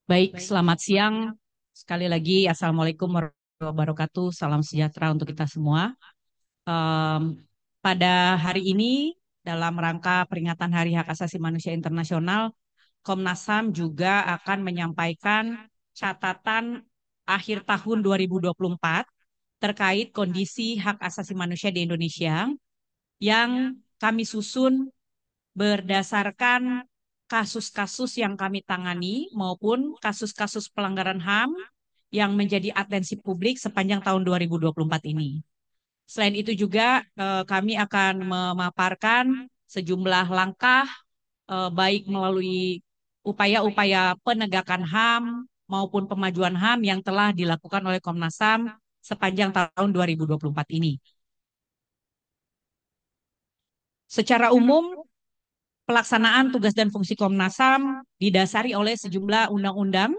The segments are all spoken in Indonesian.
Baik, selamat siang. Sekali lagi, Assalamualaikum warahmatullahi wabarakatuh. Salam sejahtera untuk kita semua. Em, Pada hari ini, dalam rangka peringatan Hari Hak Asasi Manusia Internasional, Komnas HAM juga akan menyampaikan catatan akhir tahun 2024 terkait kondisi hak asasi manusia di Indonesia yang kami susun berdasarkan kasus-kasus yang kami tangani maupun kasus-kasus pelanggaran HAM yang menjadi atensi publik sepanjang tahun 2024 ini. Selain itu juga kami akan memaparkan sejumlah langkah baik melalui upaya-upaya penegakan HAM maupun pemajuan HAM yang telah dilakukan oleh Komnas HAM sepanjang tahun 2024 ini. Secara umum, pelaksanaan tugas dan fungsi Komnas HAM didasari oleh sejumlah undang-undang,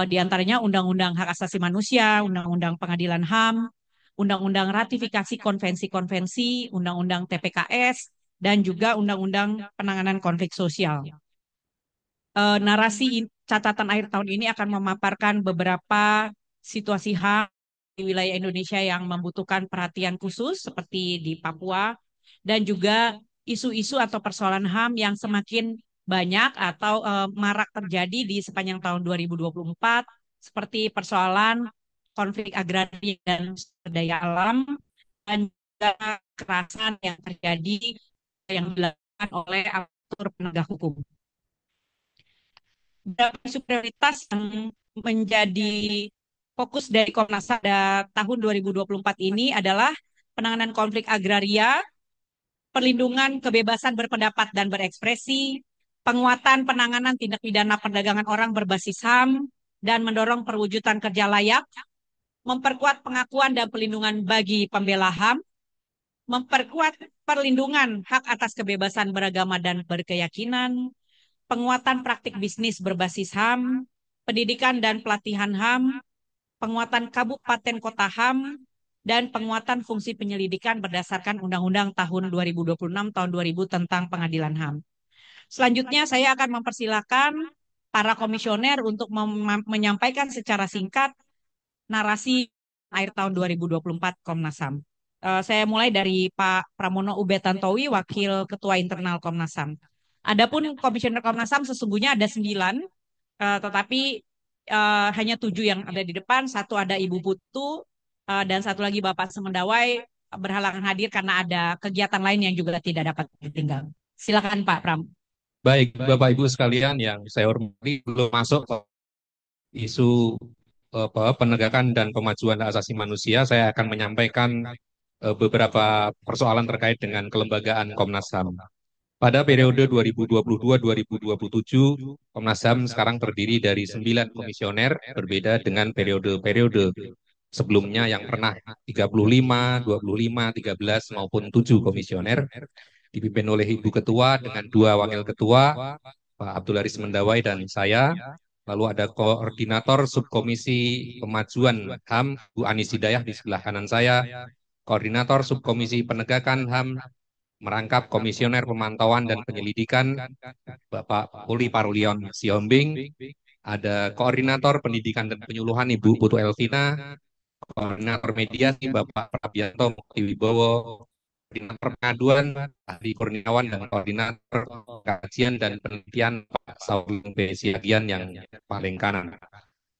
di antaranya Undang-Undang Hak Asasi Manusia, Undang-Undang Pengadilan HAM, Undang-Undang Ratifikasi Konvensi-Konvensi, Undang-Undang TPKS, dan juga Undang-Undang Penanganan Konflik Sosial. Narasi catatan akhir tahun ini akan memaparkan beberapa situasi HAM di wilayah Indonesia yang membutuhkan perhatian khusus seperti di Papua dan juga isu-isu atau persoalan HAM yang semakin banyak atau marak terjadi di sepanjang tahun 2024 seperti persoalan konflik agraria dan sumber daya alam dan juga kekerasan yang terjadi yang dilakukan oleh aparatur penegak hukum. Beberapa isu prioritas yang menjadi fokus dari Komnas HAM pada tahun 2024 ini adalah penanganan konflik agraria, perlindungan kebebasan berpendapat dan berekspresi, penguatan penanganan tindak pidana perdagangan orang berbasis HAM, dan mendorong perwujudan kerja layak, memperkuat pengakuan dan perlindungan bagi pembela HAM, memperkuat perlindungan hak atas kebebasan beragama dan berkeyakinan, penguatan praktik bisnis berbasis HAM, pendidikan dan pelatihan HAM, penguatan kabupaten kota HAM, dan penguatan fungsi penyelidikan berdasarkan Undang-Undang tahun 2026 tahun 2000 tentang Pengadilan HAM. Selanjutnya saya akan mempersilahkan para komisioner untuk menyampaikan secara singkat narasi akhir tahun 2024 Komnas HAM. Saya mulai dari Pak Pramono Ubetantowi, Wakil Ketua Internal Komnas HAM. Adapun komisioner Komnas HAM sesungguhnya ada 9, tetapi hanya 7 yang ada di depan. Satu ada Ibu Putu, dan satu lagi Bapak Semendawai berhalangan hadir karena ada kegiatan lain yang juga tidak dapat ditinggal. Silakan Pak Pram. Baik, Bapak Ibu sekalian yang saya hormati, belum masuk ke isu penegakan dan pemajuan hak asasi manusia, saya akan menyampaikan beberapa persoalan terkait dengan kelembagaan Komnas HAM. Pada periode 2022-2027, Komnas HAM sekarang terdiri dari 9 komisioner, berbeda dengan periode-periode sebelumnya yang pernah 35, 25, 13 maupun 7 komisioner, dipimpin oleh Ibu Ketua dengan 2 wakil ketua, Pak Abdul Haris Mendawai dan saya. Lalu ada koordinator subkomisi pemajuan HAM, Bu Anis Hidayah di sebelah kanan saya. Koordinator subkomisi penegakan HAM, merangkap komisioner pemantauan dan penyelidikan, Bapak Puli Parulion Siombing. Ada koordinator pendidikan dan penyuluhan Ibu Putu Elvina, koordinator mediasi Bapak Prabianto Mukti Wibowo, koordinator pengaduan Ahli Kurniawan, dan koordinator kajian dan penelitian Pak Saulung B. Siagian yang paling kanan.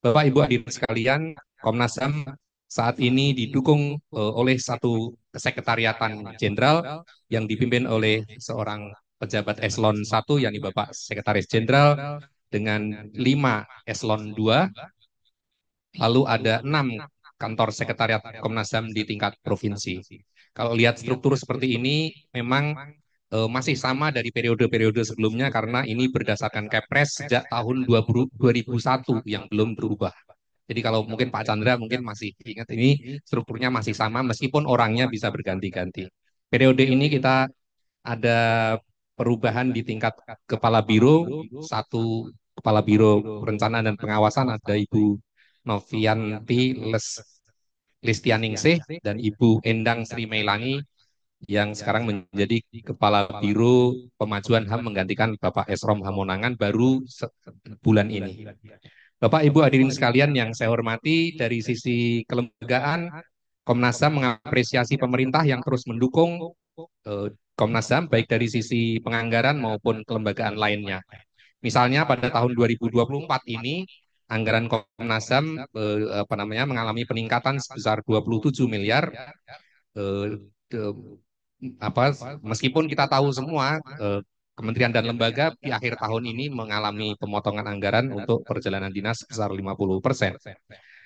Bapak Ibu hadirin sekalian, Komnas HAM saat ini didukung oleh satu kesekretariatan jenderal yang dipimpin oleh seorang pejabat eselon 1, yakni Bapak Sekretaris Jenderal, dengan 5 eselon 2. Lalu ada 6 kantor sekretariat Komnas HAM di tingkat provinsi. Kalau lihat struktur seperti ini, memang masih sama dari periode-periode sebelumnya karena ini berdasarkan Kepres sejak tahun 2001 yang belum berubah. Jadi kalau mungkin Pak Chandra mungkin masih ingat, ini strukturnya masih sama meskipun orangnya bisa berganti-ganti. Periode ini kita ada perubahan di tingkat kepala biro. Satu kepala biro perencanaan dan pengawasan ada Ibu Novianti Listianingsih dan Ibu Endang Sri Meilangi yang sekarang menjadi kepala biro pemajuan HAM menggantikan Bapak Esrom Hamonangan baru bulan ini. Bapak Ibu hadirin sekalian yang saya hormati, dari sisi kelembagaan, Komnas HAM mengapresiasi pemerintah yang terus mendukung Komnas HAM baik dari sisi penganggaran maupun kelembagaan lainnya. Misalnya pada tahun 2024 ini anggaran Komnas HAM mengalami peningkatan sebesar 27 miliar. eh, de- Meskipun kita tahu semua kementerian dan lembaga di akhir tahun ini mengalami pemotongan anggaran untuk perjalanan dinas sebesar 50%.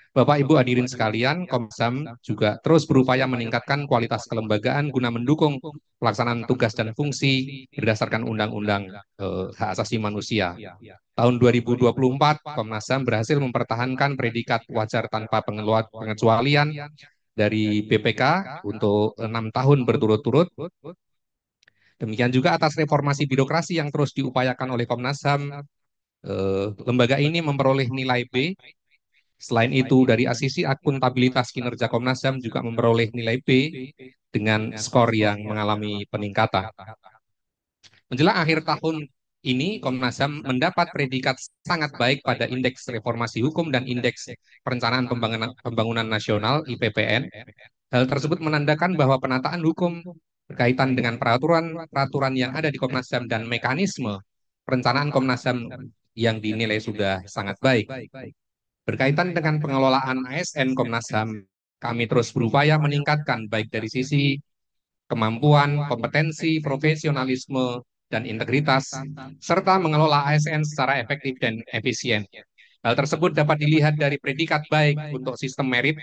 Bapak Ibu hadirin sekalian, Komnas HAM juga terus berupaya meningkatkan kualitas kelembagaan guna mendukung pelaksanaan tugas dan fungsi berdasarkan Undang-Undang Hak Asasi Manusia. Tahun 2024, Komnas HAM berhasil mempertahankan predikat wajar tanpa pengecualian dari BPK untuk 6 tahun berturut-turut. Demikian juga atas reformasi birokrasi yang terus diupayakan oleh Komnas HAM, lembaga ini memperoleh nilai B. Selain itu, dari sisi akuntabilitas kinerja Komnas HAM juga memperoleh nilai B dengan skor yang mengalami peningkatan. Menjelang akhir tahun ini, Komnas HAM mendapat predikat sangat baik pada Indeks Reformasi Hukum dan Indeks Perencanaan Pembangunan Nasional (IPPN). Hal tersebut menandakan bahwa penataan hukum berkaitan dengan peraturan-peraturan yang ada di Komnas HAM dan mekanisme perencanaan Komnas HAM yang dinilai sudah sangat baik. Berkaitan dengan pengelolaan ASN Komnas HAM, kami terus berupaya meningkatkan baik dari sisi kemampuan, kompetensi, profesionalisme, dan integritas, serta mengelola ASN secara efektif dan efisien. Hal tersebut dapat dilihat dari predikat baik untuk sistem merit.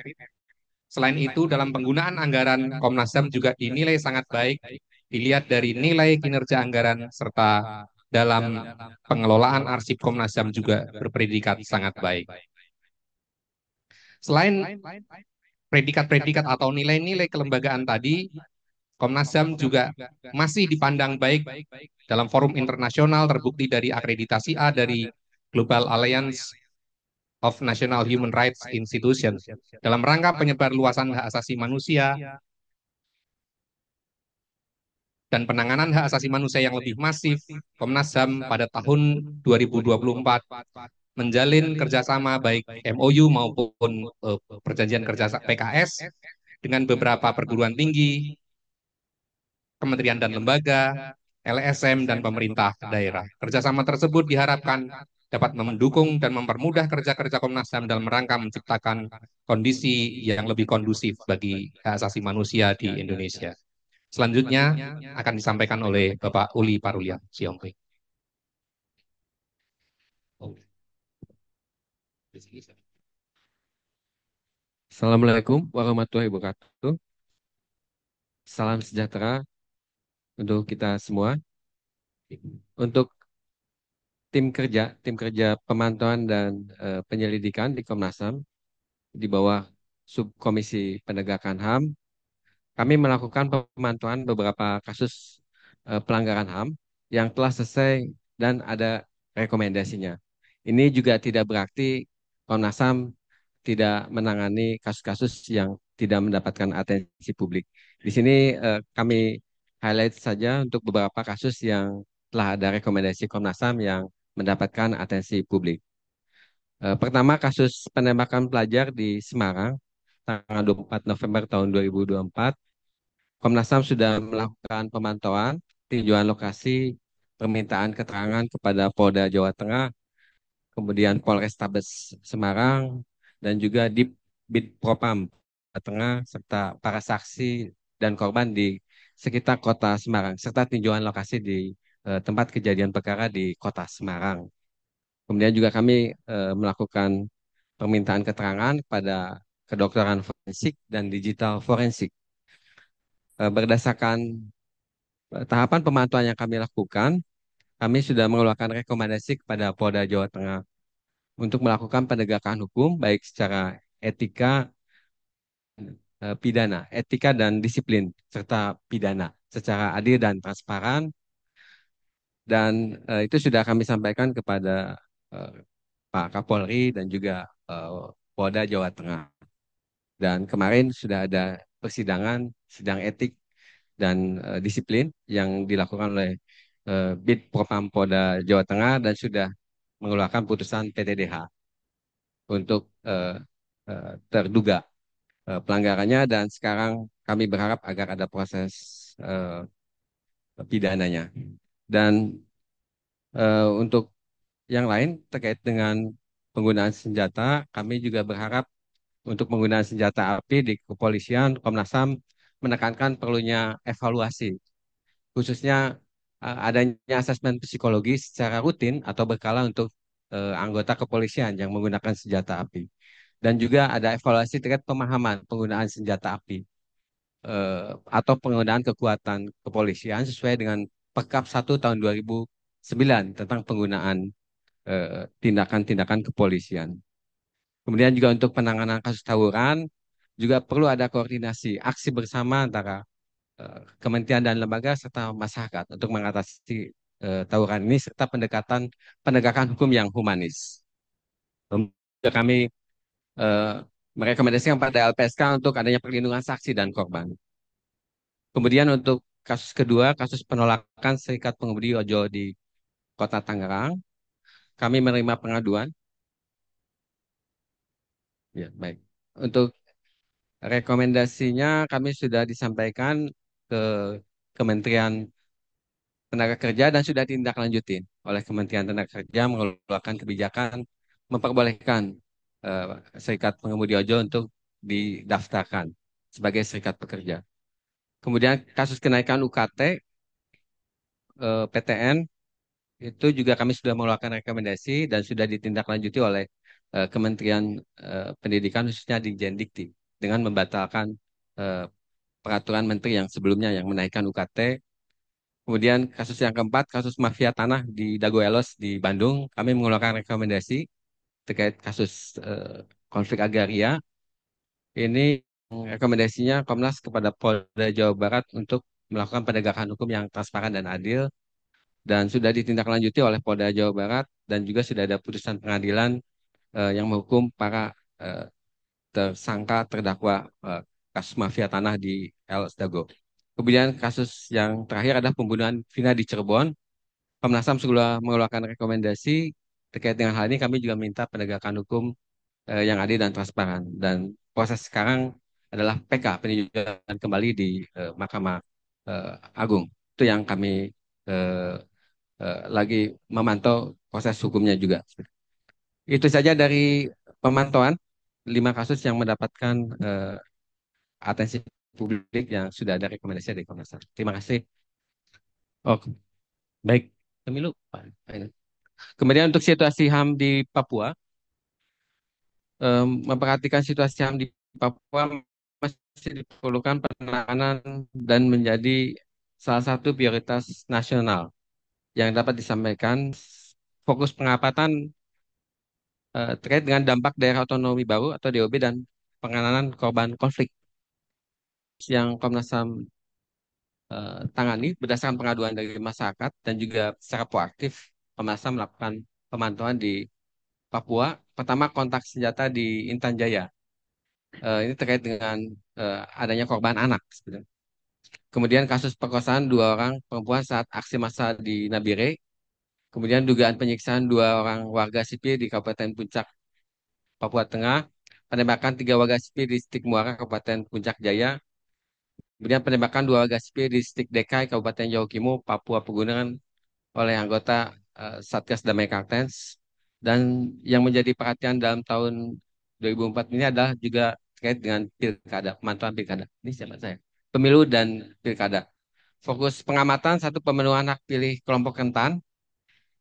Selain itu, dalam penggunaan anggaran, Komnas HAM juga dinilai sangat baik, dilihat dari nilai kinerja anggaran, serta dalam pengelolaan arsip Komnas HAM juga berpredikat sangat baik. Selain predikat-predikat atau nilai-nilai kelembagaan tadi, Komnas HAM juga masih dipandang baik dalam forum internasional, terbukti dari akreditasi A dari Global Alliance of National Human Rights Institutions dalam rangka penyebar luasan hak asasi manusia dan penanganan hak asasi manusia yang lebih masif. Komnas HAM pada tahun 2024 menjalin kerjasama baik MOU maupun perjanjian kerja PKS dengan beberapa perguruan tinggi, kementerian dan lembaga, LSM, dan pemerintah daerah. Kerjasama tersebut diharapkan dapat mendukung dan mempermudah kerja-kerja Komnas HAM dalam rangka menciptakan kondisi yang lebih kondusif bagi hak asasi manusia di Indonesia. Selanjutnya akan disampaikan oleh Bapak Uli Parulia Siompe. Assalamualaikum warahmatullahi wabarakatuh. Salam sejahtera untuk kita semua. Untuk tim kerja pemantauan dan penyelidikan di Komnas HAM di bawah Subkomisi Penegakan HAM, kami melakukan pemantauan beberapa kasus pelanggaran HAM yang telah selesai dan ada rekomendasinya. Ini juga tidak berarti Komnas HAM tidak menangani kasus-kasus yang tidak mendapatkan atensi publik. Di sini kami highlight saja untuk beberapa kasus yang telah ada rekomendasi Komnas HAM yang mendapatkan atensi publik. Pertama, kasus penembakan pelajar di Semarang tanggal 24 November tahun 2024. Komnas HAM sudah melakukan pemantauan, tinjauan lokasi, permintaan keterangan kepada Polda Jawa Tengah, kemudian Polrestabes Semarang, dan juga Bid Propam Jawa Tengah, serta para saksi dan korban di sekitar kota Semarang, serta tinjauan lokasi di tempat kejadian perkara di kota Semarang. Kemudian juga kami melakukan permintaan keterangan kepada kedokteran forensik dan digital forensik. Berdasarkan tahapan pemantauan yang kami lakukan, kami sudah mengeluarkan rekomendasi kepada Polda Jawa Tengah untuk melakukan penegakan hukum baik secara etika, pidana, etika dan disiplin, serta pidana secara adil dan transparan. Dan itu sudah kami sampaikan kepada eh, Pak Kapolri dan juga eh, Polda Jawa Tengah. Dan kemarin sudah ada persidangan, sidang etik dan disiplin yang dilakukan oleh Bid Propam Polda Jawa Tengah dan sudah mengeluarkan putusan PTDH. untuk terduga pelanggarannya, dan sekarang kami berharap agar ada proses pidananya. Dan untuk yang lain terkait dengan penggunaan senjata, kami juga berharap untuk penggunaan senjata api di kepolisian, Komnas HAM menekankan perlunya evaluasi, khususnya adanya asesmen psikologi secara rutin atau berkala untuk anggota kepolisian yang menggunakan senjata api. Dan juga ada evaluasi terkait pemahaman penggunaan senjata api atau penggunaan kekuatan kepolisian sesuai dengan Perkap 1 tahun 2009 tentang penggunaan tindakan-tindakan kepolisian. Kemudian juga untuk penanganan kasus tawuran, juga perlu ada koordinasi aksi bersama antara kementerian dan lembaga serta masyarakat untuk mengatasi tawuran ini serta pendekatan penegakan hukum yang humanis. Kami eh, merekomendasikan pada LPSK untuk adanya perlindungan saksi dan korban. Kemudian untuk kasus kedua, kasus penolakan serikat pengemudi ojol di Kota Tangerang, kami menerima pengaduan. Ya, baik. Untuk rekomendasinya kami sudah disampaikan ke Kementerian Tenaga Kerja dan sudah ditindaklanjuti oleh Kementerian Tenaga Kerja mengeluarkan kebijakan memperbolehkan eh, serikat pengemudi ojol untuk didaftarkan sebagai serikat pekerja. Kemudian kasus kenaikan UKT PTN itu juga kami sudah mengeluarkan rekomendasi dan sudah ditindaklanjuti oleh Kementerian Pendidikan khususnya di Jendikti dengan membatalkan eh, peraturan menteri yang sebelumnya yang menaikkan UKT. Kemudian kasus yang keempat, kasus mafia tanah di Dago Elos di Bandung, kami mengeluarkan rekomendasi terkait kasus konflik agraria. Ini rekomendasinya Komnas kepada Polda Jawa Barat untuk melakukan penegakan hukum yang transparan dan adil, dan sudah ditindaklanjuti oleh Polda Jawa Barat, dan juga sudah ada putusan pengadilan yang menghukum para eh, tersangka terdakwa kasus mafia tanah di Els Dago. Kemudian kasus yang terakhir adalah pembunuhan Vina di Cirebon. Komnas HAM sudah mengeluarkan rekomendasi terkait dengan hal ini. Kami juga minta penegakan hukum yang adil dan transparan. Dan proses sekarang adalah PK, peninjauan kembali di Mahkamah Agung. Itu yang kami eh, lagi memantau proses hukumnya juga. Itu saja dari pemantauan 5 kasus yang mendapatkan atensi publik yang sudah ada rekomendasi dari Komnas HAM. Terima kasih. Oh, baik. Pemilu. Kemudian untuk situasi HAM di Papua, memperhatikan situasi HAM di Papua masih diperlukan penanganan dan menjadi salah satu prioritas nasional yang dapat disampaikan. Fokus pengamatan terkait dengan dampak daerah otonomi baru atau DOB dan penanganan korban konflik yang Komnas HAM tangani berdasarkan pengaduan dari masyarakat, dan juga secara proaktif Komnas HAM melakukan pemantauan di Papua. Pertama, kontak senjata di Intan Jaya. Ini terkait dengan adanya korban anak sebenarnya. Kemudian kasus perkosaan 2 orang perempuan saat aksi massa di Nabire. Kemudian dugaan penyiksaan 2 orang warga sipil di Kabupaten Puncak, Papua Tengah. Penembakan 3 warga sipil di Stik Muara, Kabupaten Puncak Jaya. Kemudian penembakan 2 warga sipil di Stik Dekai, Kabupaten Yahukimo, Papua Pegunungan oleh anggota Satgas Damai Kartens. Dan yang menjadi perhatian dalam tahun 2004 ini adalah juga terkait dengan pilkada, pemantauan pilkada. Ini siapa saya? Pemilu dan pilkada. Fokus pengamatan, 1, pemenuhan hak pilih kelompok rentan.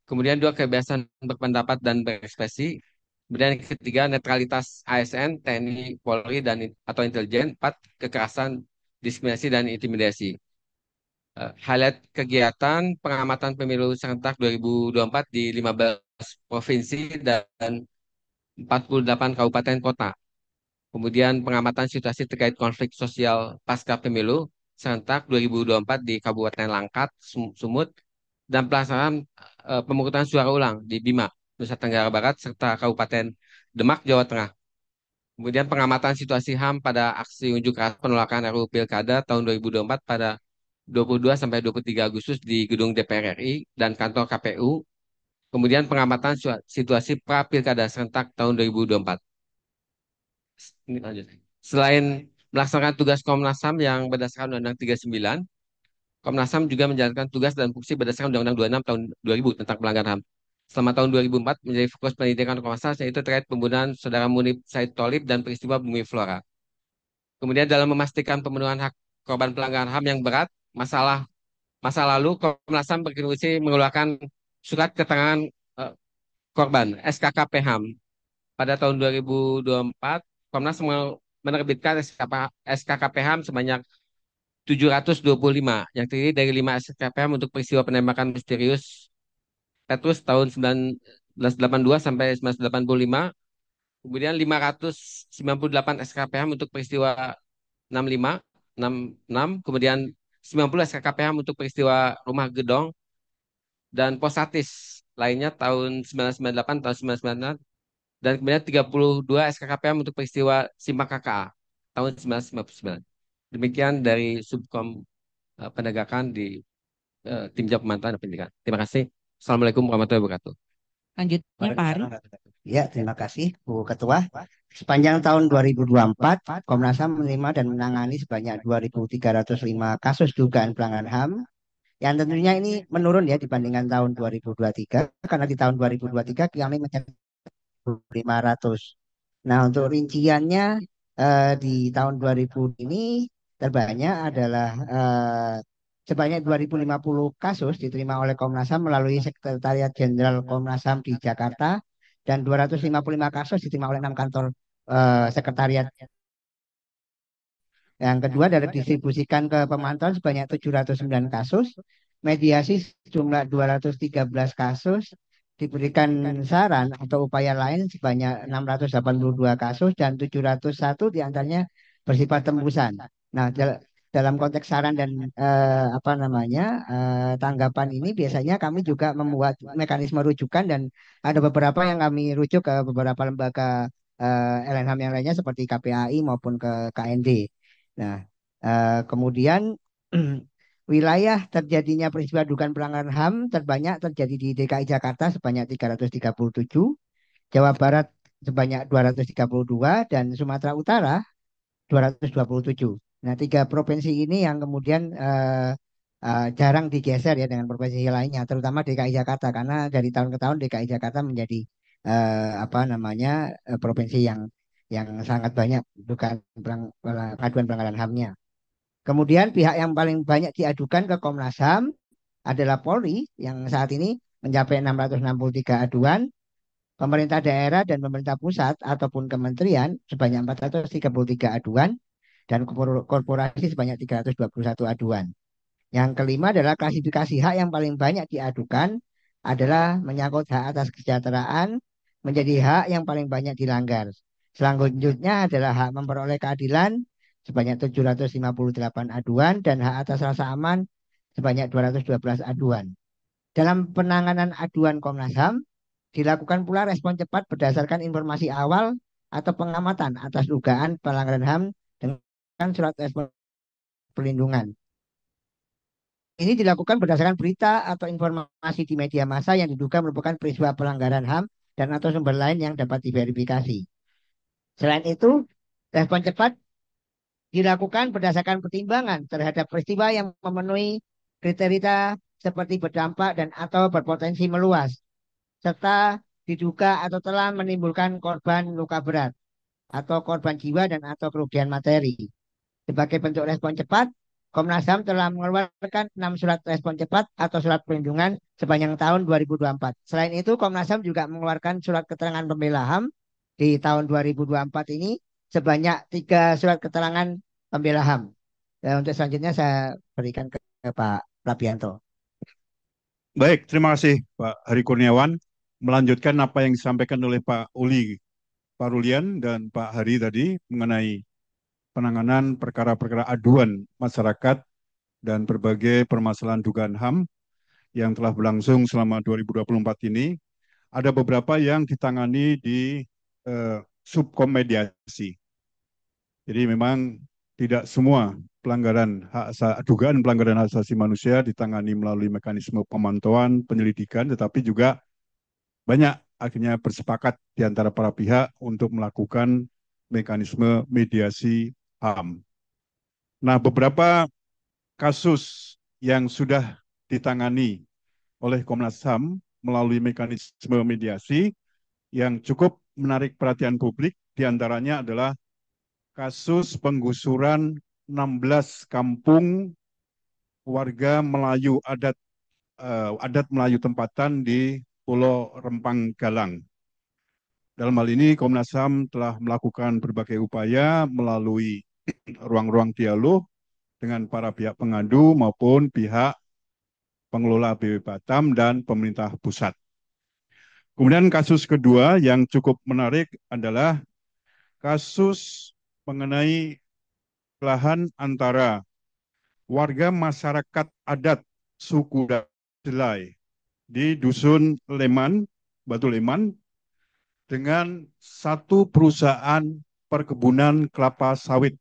Kemudian 2, kebebasan berpendapat dan berekspresi. Kemudian yang ketiga, netralitas ASN, TNI, Polri, dan atau intelijen. 4, kekerasan, diskriminasi, dan intimidasi. Highlight kegiatan pengamatan pemilu serentak 2024 di 15 provinsi dan 48 kabupaten kota. Kemudian pengamatan situasi terkait konflik sosial pasca pemilu serentak 2024 di Kabupaten Langkat, Sumut, dan pelaksanaan pemungutan suara ulang di Bima, Nusa Tenggara Barat, serta Kabupaten Demak, Jawa Tengah. Kemudian pengamatan situasi HAM pada aksi unjuk rasa penolakan RUU Pilkada tahun 2024 pada 22 sampai 23 Agustus di Gedung DPR RI dan kantor KPU. Kemudian pengamatan situasi pra-pilkada serentak tahun 2024. Ini lanjut. Selain melaksanakan tugas Komnas HAM yang berdasarkan Undang-Undang 39, Komnas HAM juga menjalankan tugas dan fungsi berdasarkan Undang-Undang 26 tahun 2000 tentang pelanggaran HAM. Selama tahun 2004 menjadi fokus pendidikan Komnas HAM yaitu terkait pembunuhan Saudara Munib Said Tholib dan peristiwa Bumi Flora. Kemudian dalam memastikan pemenuhan hak korban pelanggaran HAM yang berat, masa lalu Komnas HAM berkontribusi mengeluarkan surat keterangan eh, korban SKKP HAM. Pada tahun 2024, Komnas menerbitkan SKKP HAM sebanyak 725 yang terdiri dari 5 SKKP HAM untuk peristiwa penembakan misterius Petrus tahun 1982 sampai 1985, kemudian 598 SKKP HAM untuk peristiwa 65, 66, kemudian 90 SKKP HAM untuk peristiwa Rumah Gedong dan Posatis lainnya tahun 1998 tahun 1999, dan kemudian 32 SKKP untuk peristiwa Simak KKA tahun 1959. Demikian dari Subkom Penegakan di Tim Jawab Pemantauan dan Pendidikan. Terima kasih. Assalamualaikum warahmatullahi wabarakatuh. Lanjutnya Pak Hari. Ya, terima kasih Bu Ketua. Sepanjang tahun 2024, Komnas HAM menerima dan menangani sebanyak 2.305 kasus dugaan pelanggaran HAM, yang tentunya ini menurun ya dibandingkan tahun 2023, karena di tahun 2023 kami mencapai 500. Nah, untuk rinciannya di tahun 2000 ini terbanyak adalah sebanyak 2.050 kasus diterima oleh Komnas HAM melalui Sekretariat Jenderal Komnas HAM di Jakarta, dan 255 kasus diterima oleh 6 kantor sekretariat. Yang kedua adalah distribusikan ke pemantauan sebanyak 709 kasus, mediasi sejumlah 213 kasus, diberikan saran atau upaya lain sebanyak 682 kasus, dan 701 diantaranya bersifat tembusan. Nah, dalam konteks saran dan tanggapan ini biasanya kami juga membuat mekanisme rujukan, dan ada beberapa yang kami rujuk ke beberapa lembaga LNHAM yang lainnya seperti KPAI maupun ke KND. Nah, kemudian wilayah terjadinya peristiwa dugaan pelanggaran HAM terbanyak terjadi di DKI Jakarta sebanyak 337, Jawa Barat sebanyak 232, dan Sumatera Utara 227. Nah, tiga provinsi ini yang kemudian jarang digeser ya dengan provinsi lainnya, terutama DKI Jakarta, karena dari tahun ke tahun DKI Jakarta menjadi provinsi yang sangat banyak dugaan pengaduan pelanggaran HAM-nya. Kemudian pihak yang paling banyak diadukan ke Komnas HAM adalah Polri yang saat ini mencapai 663 aduan, pemerintah daerah dan pemerintah pusat ataupun kementerian sebanyak 433 aduan, dan korporasi sebanyak 321 aduan. Yang kelima adalah klasifikasi hak yang paling banyak diadukan adalah menyangkut hak atas kesejahteraan, menjadi hak yang paling banyak dilanggar. Selanjutnya adalah hak memperoleh keadilan sebanyak 758 aduan, dan hak atas rasa aman sebanyak 212 aduan. Dalam penanganan aduan Komnas HAM, dilakukan pula respon cepat berdasarkan informasi awal atau pengamatan atas dugaan pelanggaran HAM dengan surat respon perlindungan. Ini dilakukan berdasarkan berita atau informasi di media massa yang diduga merupakan peristiwa pelanggaran HAM dan atau sumber lain yang dapat diverifikasi. Selain itu, respon cepat dilakukan berdasarkan pertimbangan terhadap peristiwa yang memenuhi kriteria seperti berdampak dan atau berpotensi meluas, serta diduga atau telah menimbulkan korban luka berat atau korban jiwa dan atau kerugian materi. Sebagai bentuk respon cepat, Komnas HAM telah mengeluarkan 6 surat respon cepat atau surat perlindungan sepanjang tahun 2024. Selain itu, Komnas HAM juga mengeluarkan surat keterangan pembela HAM di tahun 2024 ini sebanyak 3 surat keterangan pembela HAM. Dan untuk selanjutnya saya berikan ke Pak Prabianto. Baik, terima kasih Pak Hari Kurniawan. Melanjutkan apa yang disampaikan oleh Pak Uli Parulian dan Pak Hari tadi mengenai penanganan perkara-perkara aduan masyarakat dan berbagai permasalahan dugaan HAM yang telah berlangsung selama 2024 ini. Ada beberapa yang ditangani di subkom mediasi. Jadi memang tidak semua dugaan pelanggaran hak asasi manusia ditangani melalui mekanisme pemantauan, penyelidikan, tetapi juga banyak akhirnya bersepakat di antara para pihak untuk melakukan mekanisme mediasi HAM. Nah, beberapa kasus yang sudah ditangani oleh Komnas HAM melalui mekanisme mediasi yang cukup menarik perhatian publik, diantaranya adalah kasus penggusuran 16 kampung warga Melayu adat Melayu tempatan di Pulau Rempang Galang. Dalam hal ini Komnas HAM telah melakukan berbagai upaya melalui ruang-ruang dialog dengan para pihak pengadu maupun pihak pengelola BW Batam dan pemerintah pusat. Kemudian kasus kedua yang cukup menarik adalah kasus mengenai lahan antara warga masyarakat adat suku Delai di Dusun Leman, Batu Leman, dengan satu perusahaan perkebunan kelapa sawit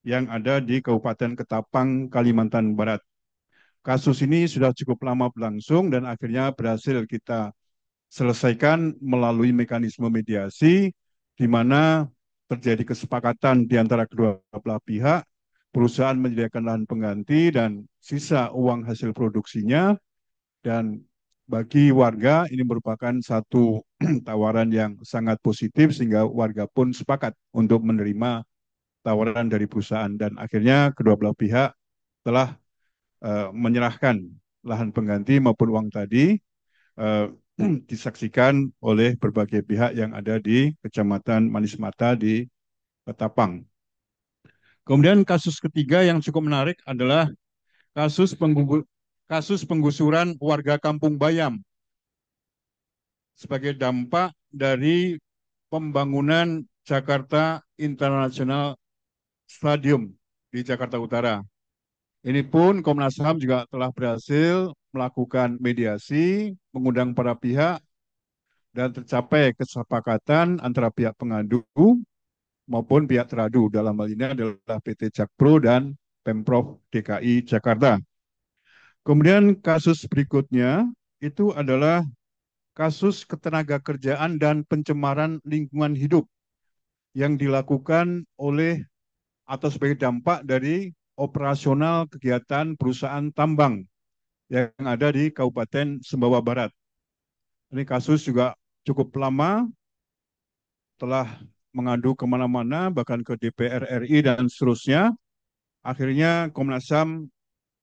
yang ada di Kabupaten Ketapang, Kalimantan Barat. Kasus ini sudah cukup lama berlangsung dan akhirnya berhasil kita selesaikan melalui mekanisme mediasi, di mana terjadi kesepakatan di antara kedua belah pihak, perusahaan menyediakan lahan pengganti dan sisa uang hasil produksinya, dan bagi warga ini merupakan satu tawaran yang sangat positif sehingga warga pun sepakat untuk menerima tawaran dari perusahaan dan akhirnya kedua belah pihak telah menyerahkan lahan pengganti maupun uang tadi uh, disaksikan oleh berbagai pihak yang ada di Kecamatan Manis Mata di Ketapang. Kemudian kasus ketiga yang cukup menarik adalah kasus penggusuran warga Kampung Bayam sebagai dampak dari pembangunan Jakarta International Stadium di Jakarta Utara. Ini pun Komnas HAM juga telah berhasil melakukan mediasi, mengundang para pihak, dan tercapai kesepakatan antara pihak pengadu maupun pihak teradu. Dalam hal ini adalah PT Jakpro dan Pemprov DKI Jakarta. Kemudian kasus berikutnya itu adalah kasus ketenagakerjaan dan pencemaran lingkungan hidup yang dilakukan oleh atau sebagai dampak dari operasional kegiatan perusahaan tambang yang ada di Kabupaten Sumbawa Barat. Ini kasus juga cukup lama, telah mengadu kemana-mana, bahkan ke DPR RI dan seterusnya. Akhirnya Komnas HAM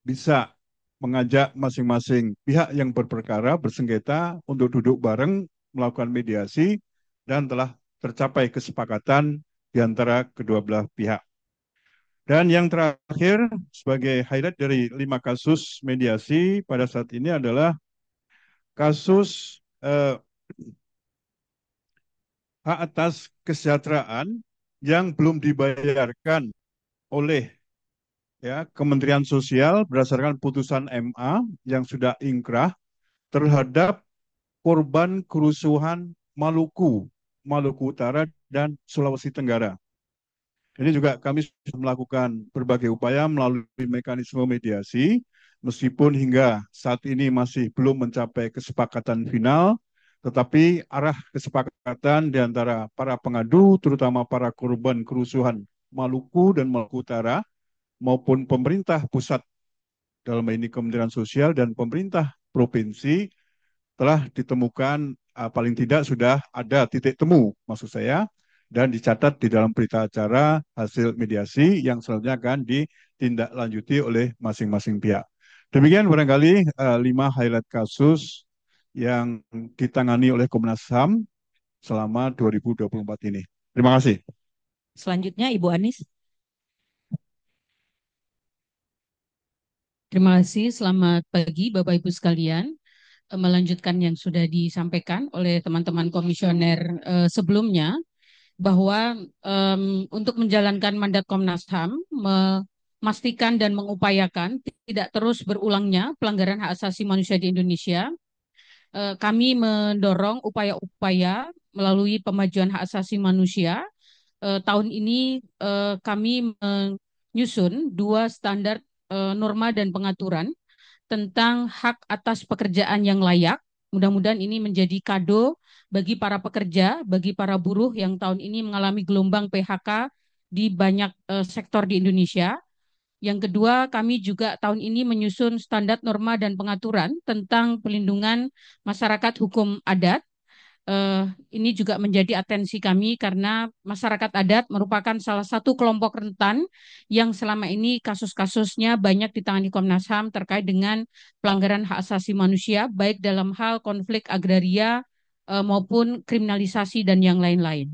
bisa mengajak masing-masing pihak yang berperkara, bersengketa, untuk duduk bareng, melakukan mediasi, dan telah tercapai kesepakatan di antara kedua belah pihak. Dan yang terakhir, sebagai highlight dari 5 kasus mediasi pada saat ini adalah kasus hak atas kesejahteraan yang belum dibayarkan oleh Kementerian Sosial berdasarkan putusan MA yang sudah ingkrah terhadap korban kerusuhan Maluku, Maluku Utara, dan Sulawesi Tenggara. Ini juga kami sudah melakukan berbagai upaya melalui mekanisme mediasi, meskipun hingga saat ini masih belum mencapai kesepakatan final, tetapi arah kesepakatan di antara para pengadu, terutama para korban kerusuhan Maluku dan Maluku Utara, maupun pemerintah pusat, dalam ini Kementerian Sosial dan pemerintah provinsi, telah ditemukan paling tidak sudah ada titik temu, maksud saya, dan dicatat di dalam berita acara hasil mediasi yang selanjutnya akan ditindaklanjuti oleh masing-masing pihak. Demikian barangkali 5 highlight kasus yang ditangani oleh Komnas HAM selama 2024 ini. Terima kasih. Selanjutnya Ibu Anis. Terima kasih. Selamat pagi Bapak Ibu sekalian. Melanjutkan yang sudah disampaikan oleh teman-teman komisioner sebelumnya, bahwa untuk menjalankan mandat Komnas HAM, memastikan dan mengupayakan tidak terus berulangnya pelanggaran hak asasi manusia di Indonesia, kami mendorong upaya-upaya melalui pemajuan hak asasi manusia. Tahun ini kami menyusun 2 standar norma dan pengaturan tentang hak atas pekerjaan yang layak Mudah-mudahan ini menjadi kado bagi para pekerja, bagi para buruh yang tahun ini mengalami gelombang PHK di banyak sektor di Indonesia. Yang kedua, kami juga tahun ini menyusun standar norma dan pengaturan tentang pelindungan masyarakat hukum adat. Ini juga menjadi atensi kami karena masyarakat adat merupakan salah satu kelompok rentan yang selama ini kasus-kasusnya banyak ditangani Komnas HAM terkait dengan pelanggaran hak asasi manusia, baik dalam hal konflik agraria maupun kriminalisasi dan yang lain-lain.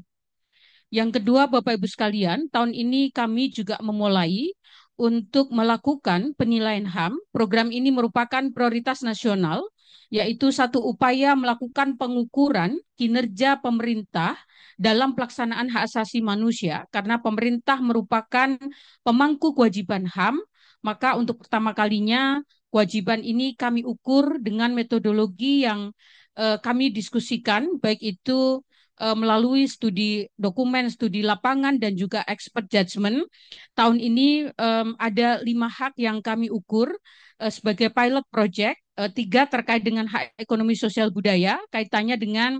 Yang kedua, Bapak Ibu sekalian, tahun ini kami juga memulai untuk melakukan penilaian HAM. Program ini merupakan prioritas nasional, yaitu satu upaya melakukan pengukuran kinerja pemerintah dalam pelaksanaan hak asasi manusia, karena pemerintah merupakan pemangku kewajiban HAM, maka untuk pertama kalinya kewajiban ini kami ukur dengan metodologi yang kami diskusikan, baik itu melalui studi dokumen, studi lapangan, dan juga expert judgment. Tahun ini ada 5 hak yang kami ukur sebagai pilot project. 3 terkait dengan hak ekonomi sosial budaya, kaitannya dengan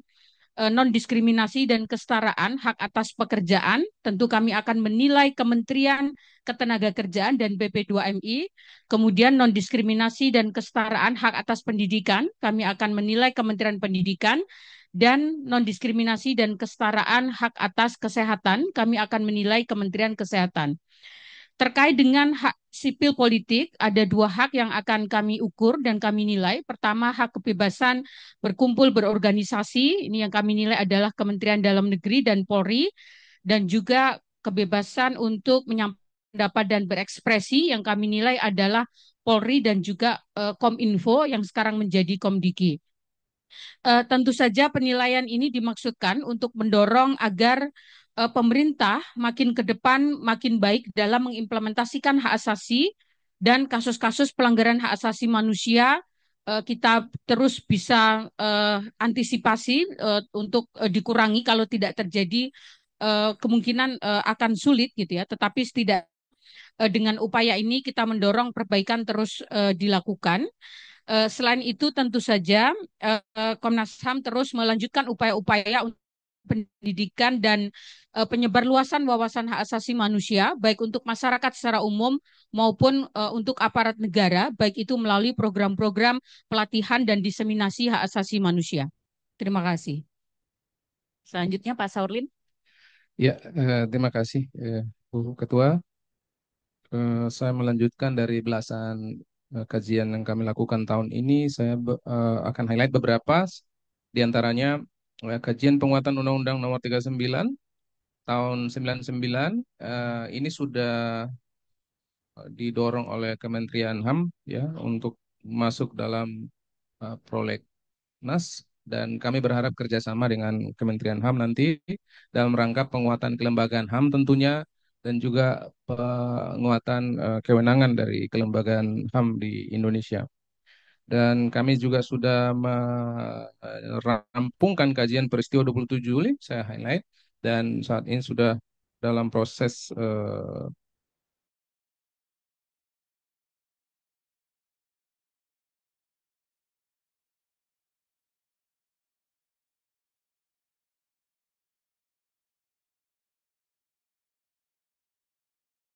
non-diskriminasi dan kesetaraan hak atas pekerjaan. Tentu kami akan menilai Kementerian Ketenagakerjaan dan BP2MI. Kemudian non-diskriminasi dan kesetaraan hak atas pendidikan, kami akan menilai Kementerian Pendidikan. Dan non-diskriminasi dan kesetaraan hak atas kesehatan, kami akan menilai Kementerian Kesehatan. Terkait dengan hak sipil politik, ada 2 hak yang akan kami ukur dan kami nilai. Pertama, hak kebebasan berkumpul berorganisasi. Ini yang kami nilai adalah Kementerian Dalam Negeri dan Polri. Dan juga kebebasan untuk menyampaikan pendapat dan berekspresi yang kami nilai adalah Polri dan juga Kominfo yang sekarang menjadi Komdiki. Tentu saja penilaian ini dimaksudkan untuk mendorong agar pemerintah makin ke depan makin baik dalam mengimplementasikan hak asasi dan kasus-kasus pelanggaran hak asasi manusia kita terus bisa antisipasi untuk dikurangi kalau tidak terjadi kemungkinan akan sulit gitu ya, tetapi setidaknya dengan upaya ini kita mendorong perbaikan terus dilakukan. Selain itu tentu saja Komnas HAM terus melanjutkan upaya-upaya untuk pendidikan dan penyebarluasan wawasan hak asasi manusia, baik untuk masyarakat secara umum maupun untuk aparat negara, baik itu melalui program-program pelatihan dan diseminasi hak asasi manusia. Terima kasih. Selanjutnya Pak Saurlin. Ya, terima kasih Bu Ketua. Saya melanjutkan dari belasan kajian yang kami lakukan tahun ini. Saya akan highlight beberapa, di antaranya kajian penguatan Undang-Undang Nomor 39 tahun 99. Ini sudah didorong oleh Kementerian HAM ya untuk masuk dalam prolegnas, dan kami berharap kerjasama dengan Kementerian HAM nanti dalam rangka penguatan kelembagaan HAM tentunya, dan juga penguatan kewenangan dari kelembagaan HAM di Indonesia. Dan kami juga sudah merampungkan kajian peristiwa 27 Juli, saya highlight, dan saat ini sudah dalam proses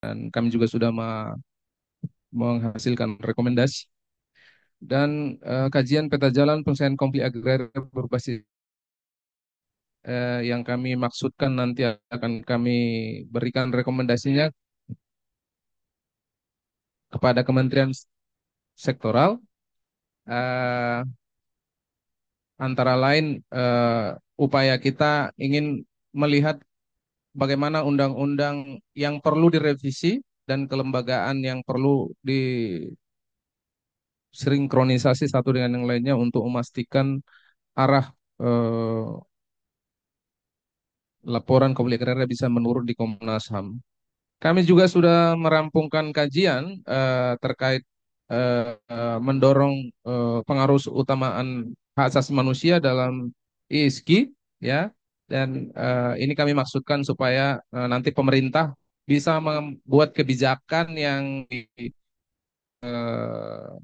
dan kami juga sudah menghasilkan rekomendasi. Dan kajian peta jalan penyelesaian konflik agraria berbasis yang kami maksudkan nanti akan kami berikan rekomendasinya kepada kementerian sektoral, antara lain upaya kita ingin melihat bagaimana undang-undang yang perlu direvisi dan kelembagaan yang perlu disinkronisasi satu dengan yang lainnya untuk memastikan arah laporan konflik agraria bisa menurun di Komnas HAM. Kami juga sudah merampungkan kajian terkait mendorong pengaruh utamaan hak asasi manusia dalam ISG ya, dan ini kami maksudkan supaya nanti pemerintah bisa membuat kebijakan yang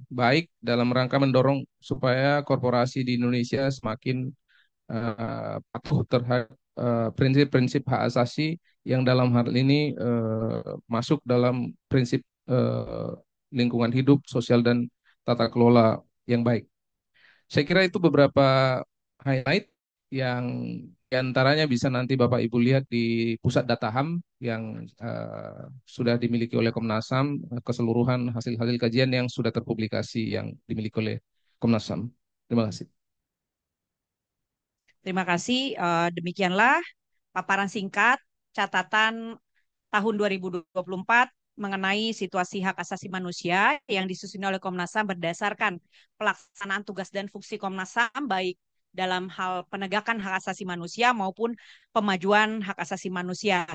baik dalam rangka mendorong supaya korporasi di Indonesia semakin patuh terhadap prinsip-prinsip hak asasi yang dalam hal ini masuk dalam prinsip lingkungan hidup, sosial, dan tata kelola yang baik. Saya kira itu beberapa highlight yang diantaranya bisa nanti Bapak Ibu lihat di pusat data HAM yang sudah dimiliki oleh Komnas HAM, keseluruhan hasil-hasil kajian yang sudah terpublikasi yang dimiliki oleh Komnas HAM. Terima kasih. Terima kasih. Demikianlah paparan singkat catatan tahun 2024 mengenai situasi hak asasi manusia yang disusun oleh Komnas HAM berdasarkan pelaksanaan tugas dan fungsi Komnas HAM baik dalam hal penegakan hak asasi manusia maupun pemajuan hak asasi manusia.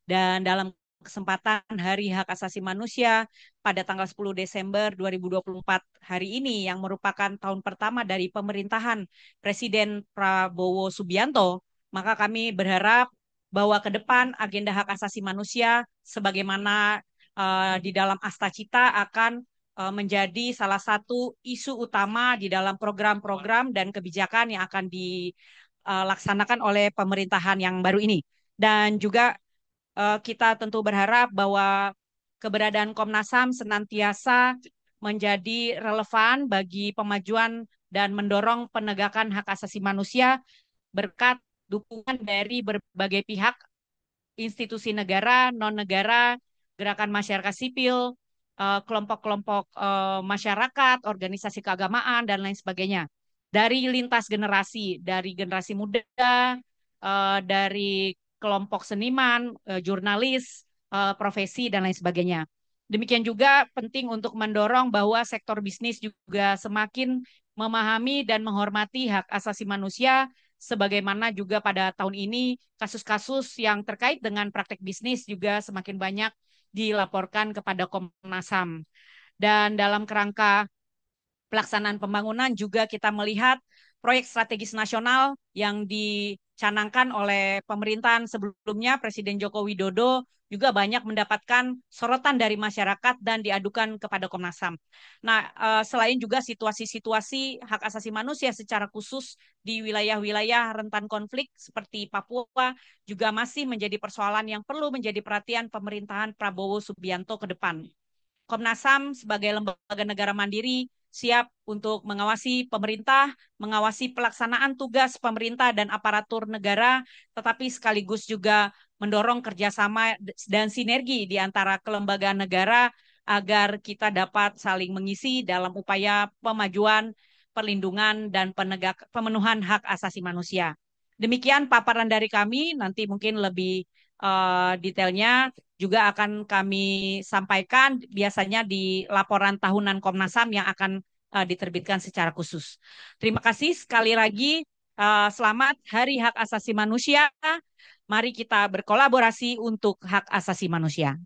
Dan dalam kesempatan Hari Hak Asasi Manusia pada tanggal 10 Desember 2024 hari ini yang merupakan tahun pertama dari pemerintahan Presiden Prabowo Subianto, maka kami berharap bahwa ke depan agenda hak asasi manusia sebagaimana di dalam Asta Cita akan menjadi salah satu isu utama di dalam program-program dan kebijakan yang akan dilaksanakan oleh pemerintahan yang baru ini. Dan juga kita tentu berharap bahwa keberadaan Komnas HAM senantiasa menjadi relevan bagi pemajuan dan mendorong penegakan hak asasi manusia berkat dukungan dari berbagai pihak, institusi negara, non-negara, gerakan masyarakat sipil, kelompok-kelompok masyarakat, organisasi keagamaan, dan lain sebagainya. Dari lintas generasi, dari generasi muda, dari kelompok seniman, jurnalis, profesi, dan lain sebagainya. Demikian juga penting untuk mendorong bahwa sektor bisnis juga semakin memahami dan menghormati hak asasi manusia, sebagaimana juga pada tahun ini kasus-kasus yang terkait dengan praktek bisnis juga semakin banyak dilaporkan kepada Komnas HAM. Dan dalam kerangka pelaksanaan pembangunan juga kita melihat proyek strategis nasional yang dicanangkan oleh pemerintahan sebelumnya, Presiden Joko Widodo, juga banyak mendapatkan sorotan dari masyarakat dan diadukan kepada Komnas HAM. Nah, selain juga situasi-situasi hak asasi manusia secara khusus di wilayah-wilayah rentan konflik seperti Papua juga masih menjadi persoalan yang perlu menjadi perhatian pemerintahan Prabowo Subianto ke depan. Komnas HAM sebagai lembaga negara mandiri siap untuk mengawasi pemerintah, mengawasi pelaksanaan tugas pemerintah dan aparatur negara, tetapi sekaligus juga mendorong kerjasama dan sinergi di antara kelembagaan negara agar kita dapat saling mengisi dalam upaya pemajuan, perlindungan, dan pemenuhan hak asasi manusia. Demikian paparan dari kami, nanti mungkin lebih detailnya juga akan kami sampaikan biasanya di laporan tahunan Komnas HAM yang akan diterbitkan secara khusus. Terima kasih sekali lagi. Selamat Hari Hak Asasi Manusia. Mari kita berkolaborasi untuk hak asasi manusia.